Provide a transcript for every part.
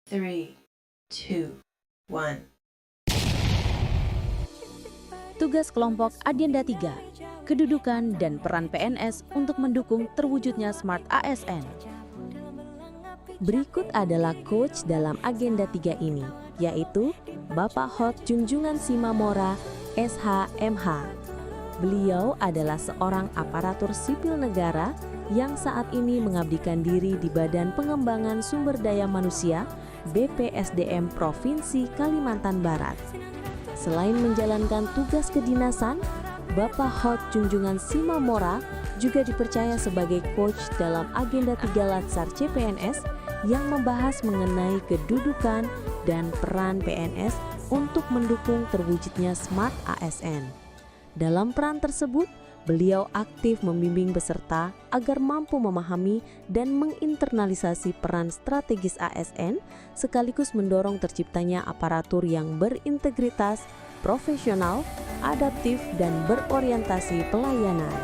3, 2, 1. Tugas kelompok Agenda 3, kedudukan dan peran PNS untuk mendukung terwujudnya Smart ASN. Berikut adalah coach dalam Agenda 3 ini, yaitu Bapak Hot Junjungan Simamora, SH.MH. Beliau adalah seorang aparatur sipil negara yang saat ini mengabdikan diri di Badan Pengembangan Sumber Daya Manusia BPSDM Provinsi Kalimantan Barat. Selain menjalankan tugas kedinasan, Bapak Hot Junjungan Simamora juga dipercaya sebagai coach dalam Agenda 3 Latsar CPNS yang membahas mengenai kedudukan dan peran PNS untuk mendukung terwujudnya Smart ASN. Dalam peran tersebut, beliau aktif membimbing peserta agar mampu memahami dan menginternalisasi peran strategis ASN, sekaligus mendorong terciptanya aparatur yang berintegritas, profesional, adaptif, dan berorientasi pelayanan.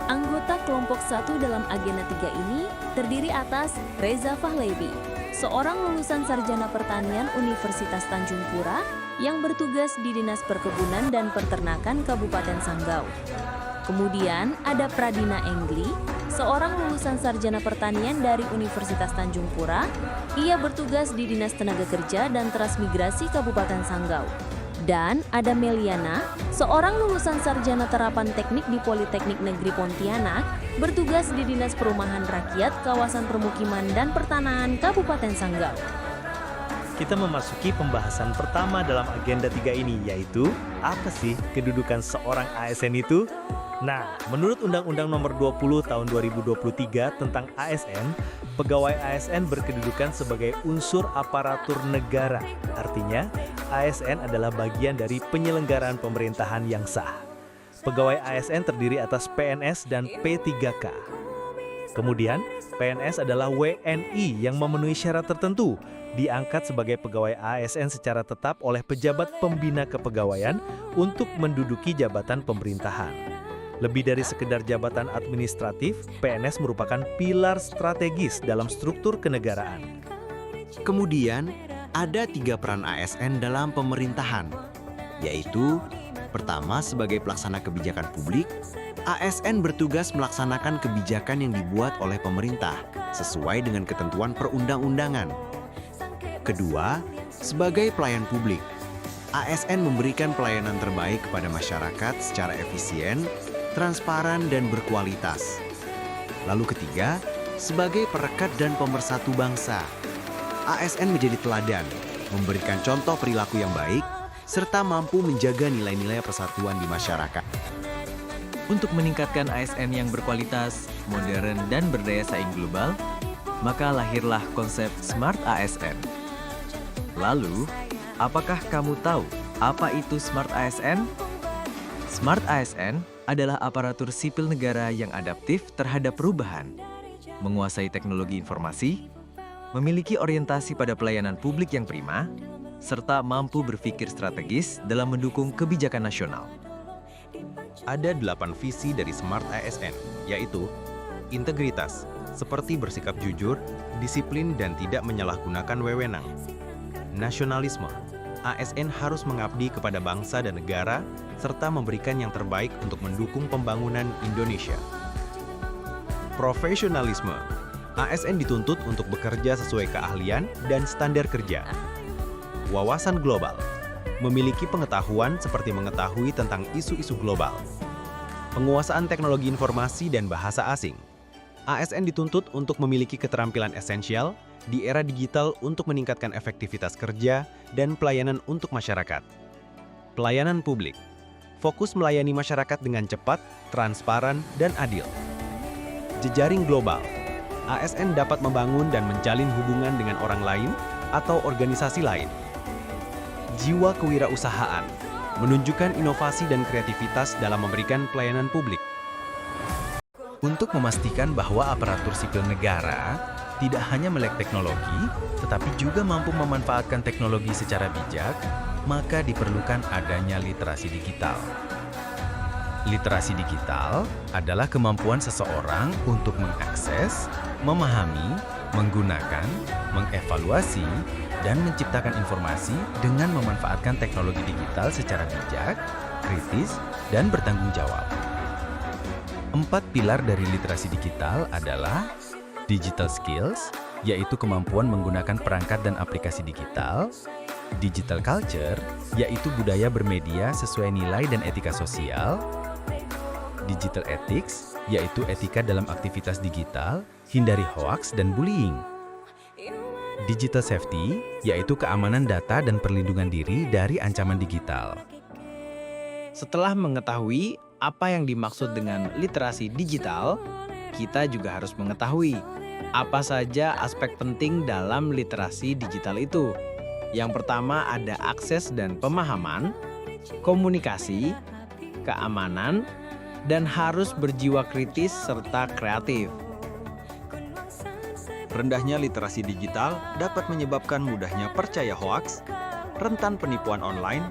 Anggota kelompok 1 dalam Agenda 3 ini terdiri atas Reza Fahlevi, seorang lulusan sarjana pertanian Universitas Tanjung Pura yang bertugas di Dinas Perkebunan dan Peternakan Kabupaten Sanggau. Kemudian ada Pradina Engli, seorang lulusan sarjana pertanian dari Universitas Tanjung Pura. Ia bertugas di Dinas Tenaga Kerja dan Transmigrasi Kabupaten Sanggau. Dan ada Meliana, seorang lulusan sarjana terapan teknik di Politeknik Negeri Pontianak, bertugas di Dinas Perumahan Rakyat Kawasan Permukiman dan Pertanahan Kabupaten Sanggau. Kita memasuki pembahasan pertama dalam Agenda 3 ini, yaitu apa sih kedudukan seorang ASN itu? Nah, menurut Undang-Undang Nomor 20 Tahun 2023 tentang ASN, pegawai ASN berkedudukan sebagai unsur aparatur negara. Artinya, ASN adalah bagian dari penyelenggaraan pemerintahan yang sah. Pegawai ASN terdiri atas PNS dan P3K. Kemudian, PNS adalah WNI yang memenuhi syarat tertentu, diangkat sebagai pegawai ASN secara tetap oleh pejabat pembina kepegawaian untuk menduduki jabatan pemerintahan. Lebih dari sekedar jabatan administratif, PNS merupakan pilar strategis dalam struktur kenegaraan. Kemudian, ada 3 peran ASN dalam pemerintahan, yaitu pertama, sebagai pelaksana kebijakan publik, ASN bertugas melaksanakan kebijakan yang dibuat oleh pemerintah sesuai dengan ketentuan perundang-undangan. Kedua, sebagai pelayan publik, ASN memberikan pelayanan terbaik kepada masyarakat secara efisien, transparan, dan berkualitas. Lalu ketiga, sebagai perekat dan pemersatu bangsa, ASN menjadi teladan, memberikan contoh perilaku yang baik, serta mampu menjaga nilai-nilai persatuan di masyarakat. Untuk meningkatkan ASN yang berkualitas, modern, dan berdaya saing global, maka lahirlah konsep Smart ASN. Lalu, apakah kamu tahu apa itu Smart ASN? Smart ASN adalah aparatur sipil negara yang adaptif terhadap perubahan, menguasai teknologi informasi, memiliki orientasi pada pelayanan publik yang prima, serta mampu berpikir strategis dalam mendukung kebijakan nasional. Ada 8 visi dari Smart ASN, yaitu integritas, seperti bersikap jujur, disiplin, dan tidak menyalahgunakan wewenang. Nasionalisme, ASN harus mengabdi kepada bangsa dan negara, serta memberikan yang terbaik untuk mendukung pembangunan Indonesia. Profesionalisme, ASN dituntut untuk bekerja sesuai keahlian dan standar kerja. Wawasan global, memiliki pengetahuan seperti mengetahui tentang isu-isu global. Penguasaan teknologi informasi dan bahasa asing, ASN dituntut untuk memiliki keterampilan esensial di era digital untuk meningkatkan efektivitas kerja dan pelayanan untuk masyarakat. Pelayanan publik, fokus melayani masyarakat dengan cepat, transparan, dan adil. Jejaring global, ASN dapat membangun dan menjalin hubungan dengan orang lain atau organisasi lain. Jiwa kewirausahaan, menunjukkan inovasi dan kreativitas dalam memberikan pelayanan publik. Untuk memastikan bahwa aparatur sipil negara tidak hanya melek teknologi, tetapi juga mampu memanfaatkan teknologi secara bijak, maka diperlukan adanya literasi digital. Literasi digital adalah kemampuan seseorang untuk mengakses, memahami, menggunakan, mengevaluasi, dan menciptakan informasi dengan memanfaatkan teknologi digital secara bijak, kritis, dan bertanggung jawab. 4 pilar dari literasi digital adalah digital skills, yaitu kemampuan menggunakan perangkat dan aplikasi digital, digital culture, yaitu budaya bermedia sesuai nilai dan etika sosial, digital ethics, yaitu etika dalam aktivitas digital, hindari hoaks dan bullying. Digital safety, yaitu keamanan data dan perlindungan diri dari ancaman digital. Setelah mengetahui apa yang dimaksud dengan literasi digital, kita juga harus mengetahui apa saja aspek penting dalam literasi digital itu. Yang pertama ada akses dan pemahaman, komunikasi, keamanan, dan harus berjiwa kritis serta kreatif. Rendahnya literasi digital dapat menyebabkan mudahnya percaya hoaks, rentan penipuan online,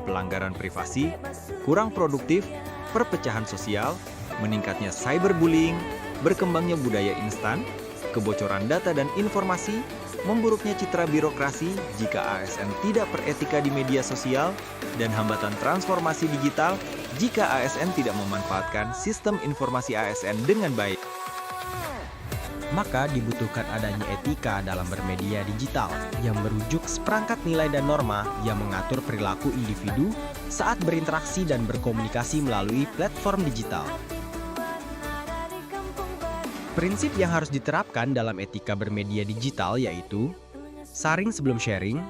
pelanggaran privasi, kurang produktif, perpecahan sosial, meningkatnya cyberbullying, berkembangnya budaya instan, kebocoran data dan informasi, memburuknya citra birokrasi jika ASN tidak beretika di media sosial, dan hambatan transformasi digital jika ASN tidak memanfaatkan sistem informasi ASN dengan baik. Maka dibutuhkan adanya etika dalam bermedia digital yang merujuk seperangkat nilai dan norma yang mengatur perilaku individu saat berinteraksi dan berkomunikasi melalui platform digital. Prinsip yang harus diterapkan dalam etika bermedia digital yaitu saring sebelum sharing,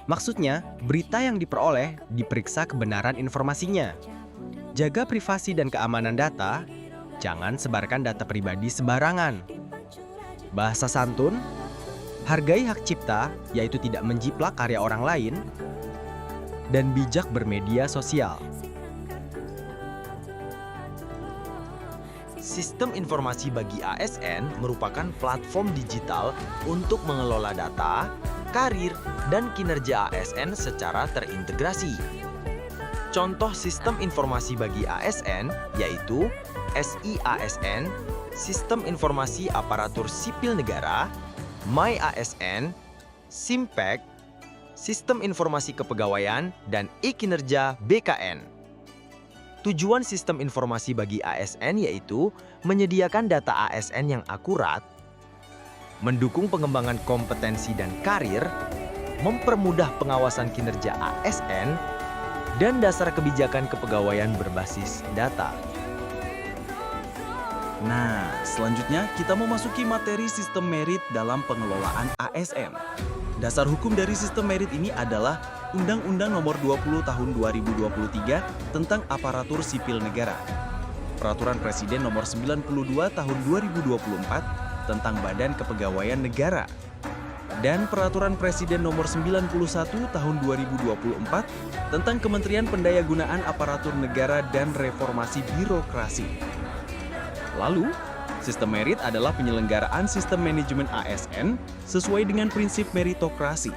maksudnya berita yang diperoleh diperiksa kebenaran informasinya. Jaga privasi dan keamanan data, jangan sebarkan data pribadi sembarangan. Bahasa santun, hargai hak cipta, yaitu tidak menjiplak karya orang lain, dan bijak bermedia sosial. Sistem informasi bagi ASN merupakan platform digital untuk mengelola data, karir, dan kinerja ASN secara terintegrasi. Contoh sistem informasi bagi ASN yaitu SIASN, Sistem Informasi Aparatur Sipil Negara, MyASN, Simpek, Sistem Informasi Kepegawaian, dan e-Kinerja BKN. Tujuan sistem informasi bagi ASN yaitu menyediakan data ASN yang akurat, mendukung pengembangan kompetensi dan karir, mempermudah pengawasan kinerja ASN, dan dasar kebijakan kepegawaian berbasis data. Nah, selanjutnya kita memasuki materi sistem merit dalam pengelolaan ASN. Dasar hukum dari sistem merit ini adalah Undang-Undang Nomor 20 Tahun 2023 tentang Aparatur Sipil Negara, Peraturan Presiden Nomor 92 Tahun 2024 tentang Badan Kepegawaian Negara, dan Peraturan Presiden Nomor 91 Tahun 2024 tentang Kementerian Pendayagunaan Aparatur Negara dan Reformasi Birokrasi. Lalu, sistem merit adalah penyelenggaraan sistem manajemen ASN sesuai dengan prinsip meritokrasi.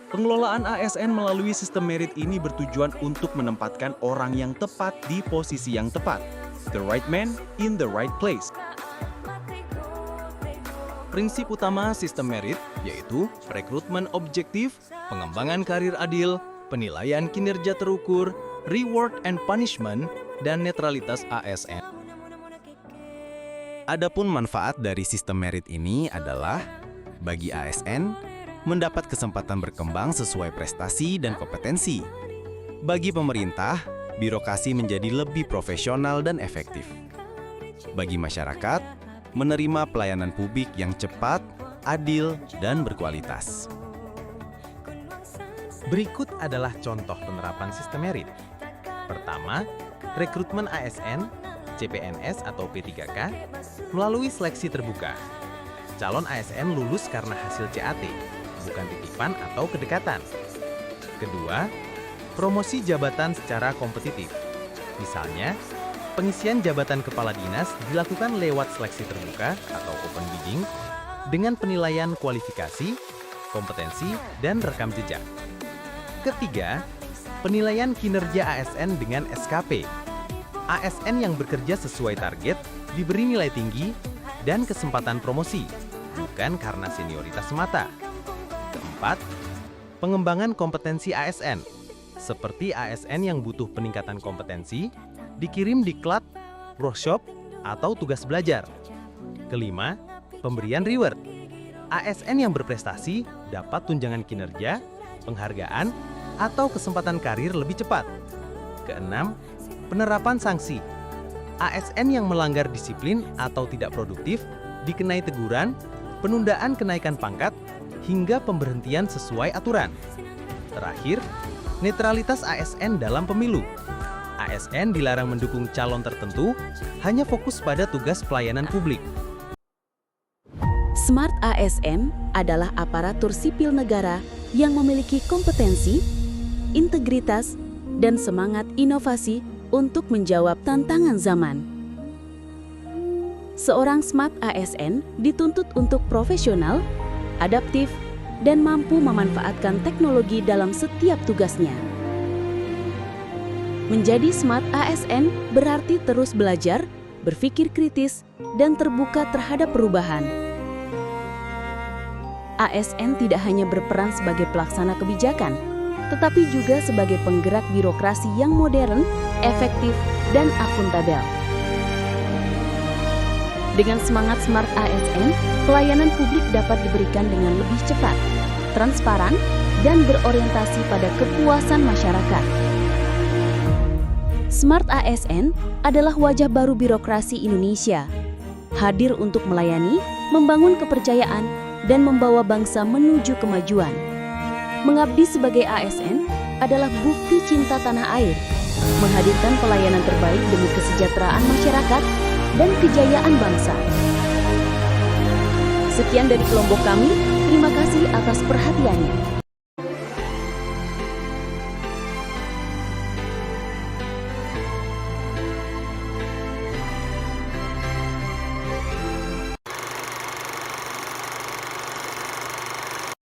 Pengelolaan ASN melalui sistem merit ini bertujuan untuk menempatkan orang yang tepat di posisi yang tepat. The right man in the right place. Prinsip utama sistem merit yaitu rekrutmen objektif, pengembangan karir adil, penilaian kinerja terukur, reward and punishment, dan netralitas ASN. Adapun manfaat dari sistem merit ini adalah bagi ASN mendapat kesempatan berkembang sesuai prestasi dan kompetensi. Bagi pemerintah, birokrasi menjadi lebih profesional dan efektif. Bagi masyarakat, menerima pelayanan publik yang cepat, adil, dan berkualitas. Berikut adalah contoh penerapan sistem merit. Pertama, rekrutmen ASN, CPNS atau P3K melalui seleksi terbuka. Calon ASN lulus karena hasil CAT, bukan titipan atau kedekatan. Kedua, promosi jabatan secara kompetitif. Misalnya, pengisian jabatan kepala dinas dilakukan lewat seleksi terbuka atau open bidding dengan penilaian kualifikasi, kompetensi, dan rekam jejak. Ketiga, penilaian kinerja ASN dengan SKP. ASN yang bekerja sesuai target diberi nilai tinggi dan kesempatan promosi. bukan karena senioritas semata. Keempat, pengembangan kompetensi ASN. Seperti ASN yang butuh peningkatan kompetensi, dikirim diklat, workshop, atau tugas belajar. Kelima, pemberian reward. ASN yang berprestasi dapat tunjangan kinerja, penghargaan, atau kesempatan karir lebih cepat. Keenam, penerapan sanksi. ASN yang melanggar disiplin atau tidak produktif dikenai teguran, penundaan kenaikan pangkat, hingga pemberhentian sesuai aturan. Terakhir, netralitas ASN dalam pemilu. ASN dilarang mendukung calon tertentu, hanya fokus pada tugas pelayanan publik. Smart ASN adalah aparatur sipil negara yang memiliki kompetensi, integritas, dan semangat inovasi untuk menjawab tantangan zaman. Seorang Smart ASN dituntut untuk profesional, adaptif, dan mampu memanfaatkan teknologi dalam setiap tugasnya. Menjadi Smart ASN berarti terus belajar, berpikir kritis, dan terbuka terhadap perubahan. ASN tidak hanya berperan sebagai pelaksana kebijakan, tetapi juga sebagai penggerak birokrasi yang modern, efektif, dan akuntabel. Dengan semangat Smart ASN, pelayanan publik dapat diberikan dengan lebih cepat, transparan, dan berorientasi pada kepuasan masyarakat. Smart ASN adalah wajah baru birokrasi Indonesia, hadir untuk melayani, membangun kepercayaan, dan membawa bangsa menuju kemajuan. Mengabdi sebagai ASN adalah bukti cinta tanah air, menghadirkan pelayanan terbaik demi kesejahteraan masyarakat dan kejayaan bangsa. Sekian dari kelompok kami, terima kasih atas perhatiannya.